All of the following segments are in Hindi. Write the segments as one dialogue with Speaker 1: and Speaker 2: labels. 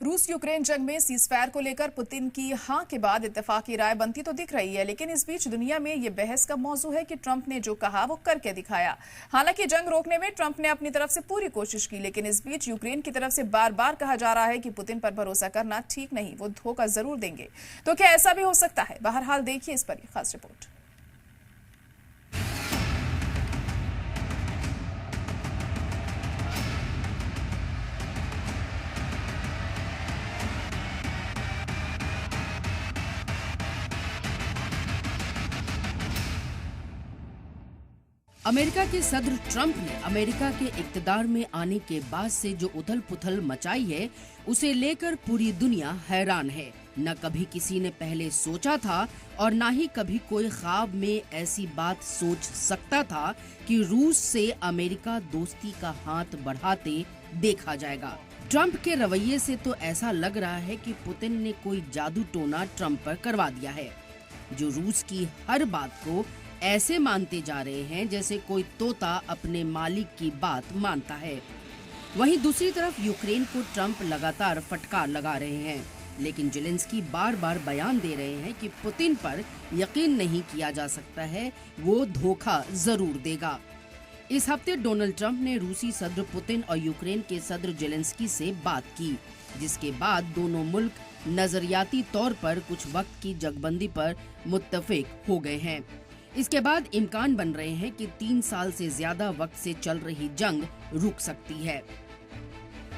Speaker 1: रूस यूक्रेन जंग में सीजफायर को लेकर पुतिन की हां के बाद इत्तेफाकी राय बनती तो दिख रही है, लेकिन इस बीच दुनिया में ये बहस का मौजू है कि ट्रंप ने जो कहा वो करके दिखाया। हालांकि जंग रोकने में ट्रंप ने अपनी तरफ से पूरी कोशिश की, लेकिन इस बीच यूक्रेन की तरफ से बार बार कहा जा रहा है कि पुतिन पर भरोसा करना ठीक नहीं, वो धोखा जरूर देंगे। तो क्या ऐसा भी हो सकता है? बहरहाल देखिए इस पर ये खास रिपोर्ट।
Speaker 2: अमेरिका के सदर ट्रंप ने अमेरिका के इक्तदार में आने के बाद से जो उथल पुथल मचाई है, उसे लेकर पूरी दुनिया हैरान है। न कभी किसी ने पहले सोचा था और न ही कभी कोई ख्वाब में ऐसी बात सोच सकता था कि रूस से अमेरिका दोस्ती का हाथ बढ़ाते देखा जाएगा। ट्रंप के रवैये से तो ऐसा लग रहा है कि पुतिन ने कोई जादू टोना ट्रंप पर करवा दिया है, जो रूस की हर बात को ऐसे मानते जा रहे हैं जैसे कोई तोता अपने मालिक की बात मानता है। वहीं दूसरी तरफ यूक्रेन को ट्रंप लगातार फटकार लगा रहे हैं, लेकिन जेलेंस्की बार बार बयान दे रहे हैं कि पुतिन पर यकीन नहीं किया जा सकता है, वो धोखा जरूर देगा। इस हफ्ते डोनाल्ड ट्रंप ने रूसी सदर पुतिन और यूक्रेन के सदर जेलेंस्की से बात की, जिसके बाद दोनों मुल्क नजरियाती तौर पर कुछ वक्त की जगबंदी पर मुत्तफिक हो गए हैं। इसके बाद इम्कान बन रहे हैं कि 3 साल से ज्यादा वक्त से चल रही जंग रुक सकती है।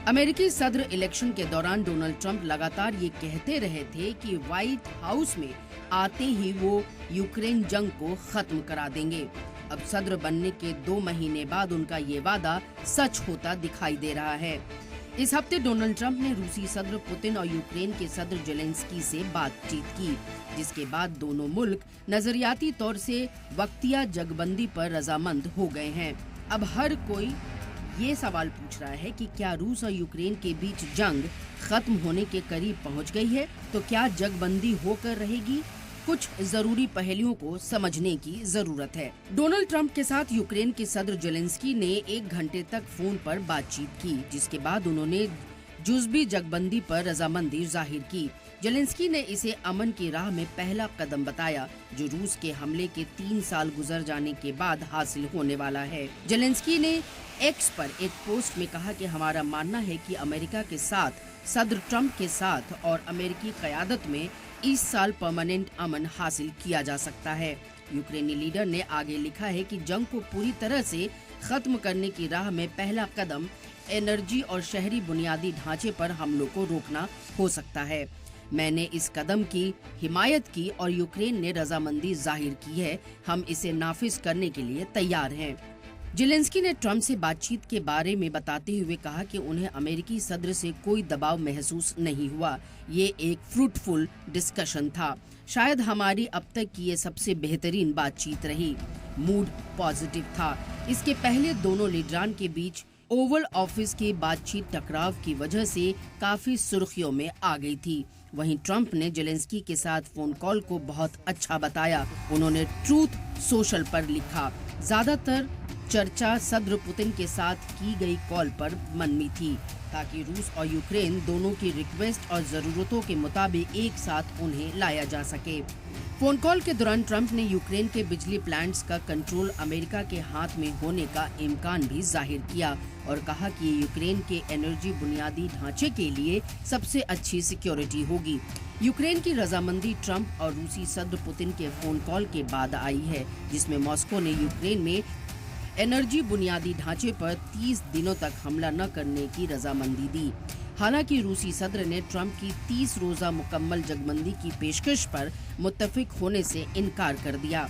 Speaker 2: अमेरिकी सदर इलेक्शन के दौरान डोनाल्ड ट्रंप लगातार ये कहते रहे थे कि व्हाइट हाउस में आते ही वो यूक्रेन जंग को खत्म करा देंगे। अब सदर बनने के 2 महीने बाद उनका ये वादा सच होता दिखाई दे रहा है। इस हफ्ते डोनाल्ड ट्रंप ने रूसी सदर पुतिन और यूक्रेन के सदर जेलेंस्की से बातचीत की, जिसके बाद दोनों मुल्क नजरियाती तौर से वक्तिया जगबंदी पर रजामंद हो गए हैं। अब हर कोई ये सवाल पूछ रहा है कि क्या रूस और यूक्रेन के बीच जंग खत्म होने के करीब पहुंच गई है? तो क्या जगबंदी होकर रहेगी? कुछ जरूरी पहलुओं को समझने की जरूरत है। डोनाल्ड ट्रंप के साथ यूक्रेन के सदर जेलेंस्की ने 1 घंटे तक फोन पर बातचीत की, जिसके बाद उन्होंने जुज़बी जगबंदी पर रजामंदी जाहिर की। जेलेंस्की ने इसे अमन की राह में पहला कदम बताया, जो रूस के हमले के 3 साल गुजर जाने के बाद हासिल होने वाला है। जेलेंस्की ने एक्स पर एक पोस्ट में कहा कि हमारा मानना है कि अमेरिका के साथ, सदर ट्रंप के साथ और अमेरिकी क़यादत में इस साल परमानेंट अमन हासिल किया जा सकता है। यूक्रेनी लीडर ने आगे लिखा है कि जंग को पूरी तरह से खत्म करने की राह में पहला कदम एनर्जी और शहरी बुनियादी ढांचे पर हमलों को रोकना हो सकता है। मैंने इस कदम की हिमायत की और यूक्रेन ने रजामंदी जाहिर की है। हम इसे नाफिज करने के लिए तैयार हैं। जेलेंस्की ने ट्रंप से बातचीत के बारे में बताते हुए कहा कि उन्हें अमेरिकी सदर से कोई दबाव महसूस नहीं हुआ। ये एक फ्रूटफुल डिस्कशन था। शायद हमारी अब तक की ये सबसे बेहतरीन बातचीत रही। मूड पॉजिटिव था। इसके पहले दोनों लीडरान के बीच ओवल ऑफिस की बातचीत टकराव की वजह से काफी सुर्खियों में आ गई थी। वहीं ट्रंप ने जेलेंस्की के साथ फोन कॉल को बहुत अच्छा बताया। उन्होंने ट्रूथ सोशल पर लिखा, ज्यादातर चर्चा सदर पुतिन के साथ की गई कॉल पर मनमी थी, ताकि रूस और यूक्रेन दोनों की रिक्वेस्ट और जरूरतों के मुताबिक एक साथ उन्हें लाया जा सके। फोन कॉल के दौरान ट्रंप ने यूक्रेन के बिजली प्लांट्स का कंट्रोल अमेरिका के हाथ में होने का इम्कान भी जाहिर किया और कहा कि ये यूक्रेन के एनर्जी बुनियादी ढांचे के लिए सबसे अच्छी सिक्योरिटी होगी। यूक्रेन की रजामंदी ट्रंप और रूसी सदर पुतिन के फोन कॉल के बाद आई है, जिसमें मॉस्को ने यूक्रेन में एनर्जी बुनियादी ढांचे पर 30 दिनों तक हमला न करने की रजामंदी दी। हालांकि रूसी सदर ने ट्रंप की 30 रोजा मुकम्मल जगबंदी की पेशकश पर मुत्तफिक होने से इनकार कर दिया।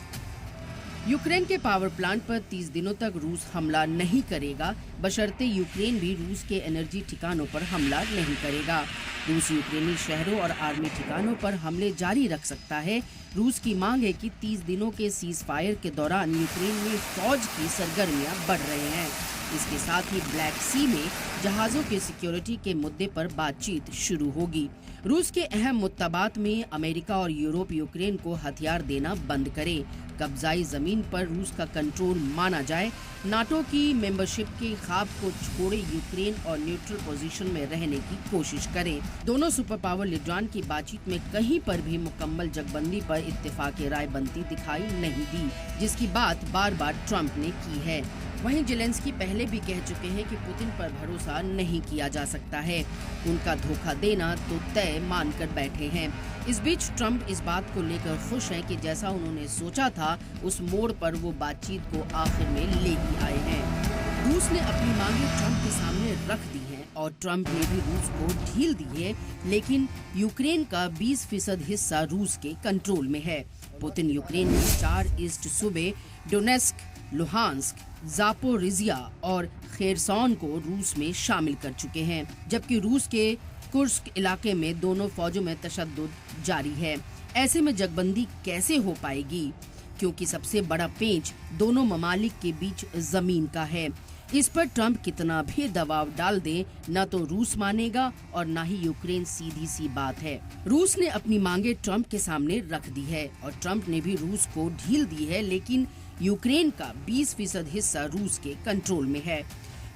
Speaker 2: यूक्रेन के पावर प्लांट पर 30 दिनों तक रूस हमला नहीं करेगा, बशर्ते यूक्रेन भी रूस के एनर्जी ठिकानों पर हमला नहीं करेगा। रूस यूक्रेनी शहरों और आर्मी ठिकानों पर हमले जारी रख सकता है। रूस की मांग है कि 30 दिनों के सीज फायर के दौरान यूक्रेन में फौज की सरगर्मियां बढ़ रहे हैं। इसके साथ ही ब्लैक सी में जहाजों की सिक्योरिटी के मुद्दे पर बातचीत शुरू होगी। रूस के अहम मुद्दाबात में अमेरिका और यूरोप यूक्रेन को हथियार देना बंद करे, कब्जाई जमीन पर रूस का कंट्रोल माना जाए, नाटो की मेंबरशिप के ख्वाब को छोड़े, यूक्रेन और न्यूट्रल पोजीशन में रहने की कोशिश करें। दोनों सुपर पावर लीडरान की बातचीत में कहीं पर भी मुकम्मल जगबंदी पर इत्तेफाक राय बनती दिखाई नहीं दी, जिसकी बात बार बार ट्रंप ने की है। वहीं जेलेंस्की पहले भी कह चुके हैं कि पुतिन पर भरोसा नहीं किया जा सकता है, उनका धोखा देना तो तय मानकर बैठे हैं। इस बीच ट्रंप इस बात को लेकर खुश हैं कि जैसा उन्होंने सोचा था उस मोड़ पर वो बातचीत को आखिर में ले ही आए हैं। रूस ने अपनी मांगे ट्रंप के सामने रख दी हैं और ट्रंप ने भी रूस को ढील दी है, लेकिन यूक्रेन का 20% हिस्सा रूस के कंट्रोल में है। पुतिन यूक्रेन के 4 ईस्ट सूबे डोनेस्क, लुहांस्क, जापोरिजिया और खेरसॉन को रूस में शामिल कर चुके हैं, जबकि रूस के कुर्स्क इलाके में दोनों फौजों में तशद्दुद जारी है। ऐसे में जगबंदी कैसे हो पाएगी, क्योंकि सबसे बड़ा पेंच दोनों ममालिक के बीच जमीन का है। इस पर ट्रंप कितना भी दबाव डाल दे, न तो रूस मानेगा और न ही यूक्रेन। सीधी सी बात है, रूस ने अपनी मांगे ट्रंप के सामने रख दी है और ट्रंप ने भी रूस को ढील दी है, लेकिन यूक्रेन का 20% हिस्सा रूस के कंट्रोल में है।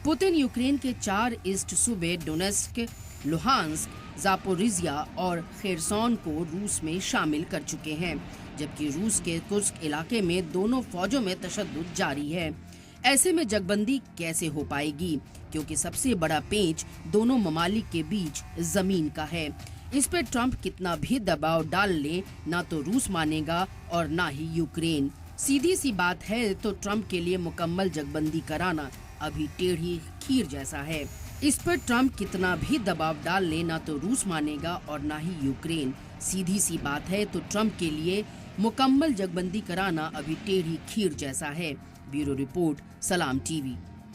Speaker 2: पुतिन यूक्रेन के 4 ईस्ट सूबे डोनेस्क, लुहांस्क, जापोरिजिया और खेरसॉन को रूस में शामिल कर चुके हैं, जबकि रूस के कुर्स्क इलाके में दोनों फौजों में तशद्दुद जारी है। ऐसे में जगबंदी कैसे हो पाएगी, क्योंकि सबसे बड़ा पेंच दोनों ममालिक के बीच जमीन का है। इस पर ट्रंप कितना भी दबाव डाल ले, ना तो रूस मानेगा और ना ही यूक्रेन। सीधी सी बात है तो ट्रंप के लिए मुकम्मल जगबंदी कराना अभी टेढ़ी खीर जैसा है। इस पर ट्रंप कितना भी दबाव डाल ले, ना तो रूस मानेगा और ना ही यूक्रेन। सीधी सी बात है तो ट्रंप के लिए मुकम्मल जगबंदी कराना अभी टेढ़ी खीर जैसा है। ब्यूरो रिपोर्ट, सलाम टीवी।